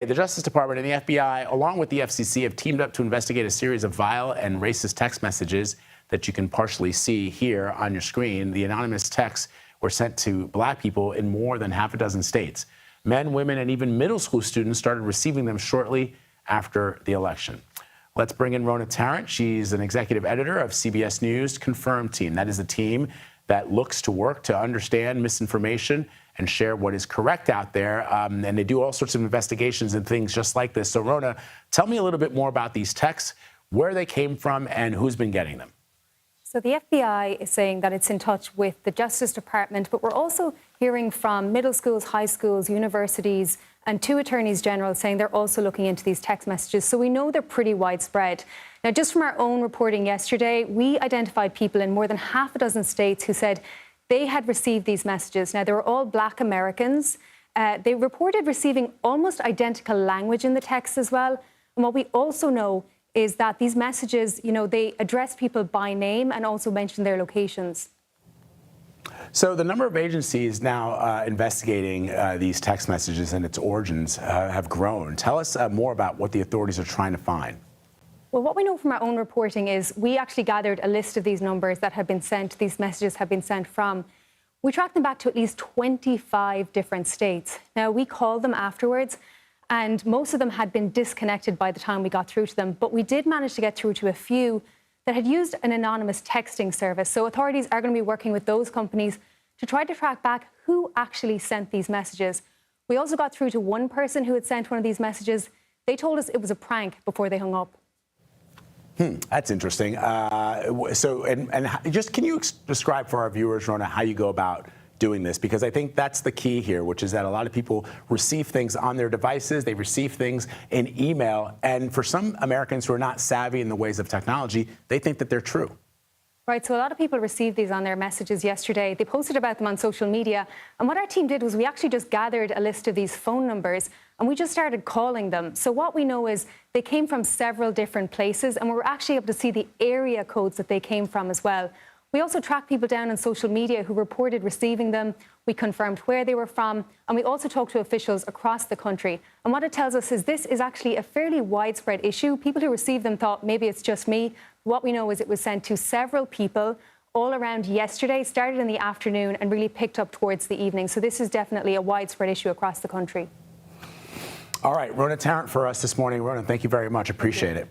The Justice Department and the FBI, along with the FCC, have teamed up to investigate a series of vile and racist text messages that you can partially see here on your screen. The anonymous texts were sent to black people in more than half a dozen states. Men, women, and even middle school students started receiving them shortly after the election. Let's bring in Rhona Tarrant. She's an executive editor of CBS News Confirmed team. That is a team that looks to work to understand misinformation and share what is correct out there. And they do all sorts of investigations and things just like this. So, Rhona, tell me a little bit more about these texts, where they came from, and who's been getting them. So the FBI is saying that it's in touch with the Justice Department, but we're also hearing from middle schools, high schools, universities, and 2 attorneys general saying they're also looking into these text messages. So we know they're pretty widespread. Now, just from our own reporting yesterday, we identified people in more than half a dozen states who said they had received these messages. Now, they were all Black Americans. They reported receiving almost identical language in the text as well. And what we also know is that these messages, they address people by name and also mention their locations. So the number of agencies now investigating these text messages and its origins have grown. Tell us more about what the authorities are trying to find. Well, what we know from our own reporting is we actually gathered a list of these numbers that have been sent, these messages have been sent from. We tracked them back to at least 25 different states. Now, we called them afterwards, and most of them had been disconnected by the time we got through to them. But we did manage to get through to a few that had used an anonymous texting service. So authorities are going to be working with those companies to try to track back who actually sent these messages. We also got through to one person who had sent one of these messages. They told us it was a prank before they hung up. That's interesting. Just can you describe for our viewers, Rhona, how you go about doing this? Because I think that's the key here, which is that a lot of people receive things on their devices. They receive things in email. And for some Americans who are not savvy in the ways of technology, they think that they're true. Right, so a lot of people received these on their messages yesterday. They posted about them on social media. And what our team did was we actually just gathered a list of these phone numbers and we just started calling them. So what we know is they came from several different places and we were actually able to see the area codes that they came from as well. We also tracked people down on social media who reported receiving them. We confirmed where they were from, and we also talked to officials across the country. And what it tells us is this is actually a fairly widespread issue. People who received them thought maybe it's just me. What we know is it was sent to several people all around yesterday, started in the afternoon and really picked up towards the evening. So this is definitely a widespread issue across the country. All right, Rhona Tarrant for us this morning. Rhona, thank you very much. Appreciate it.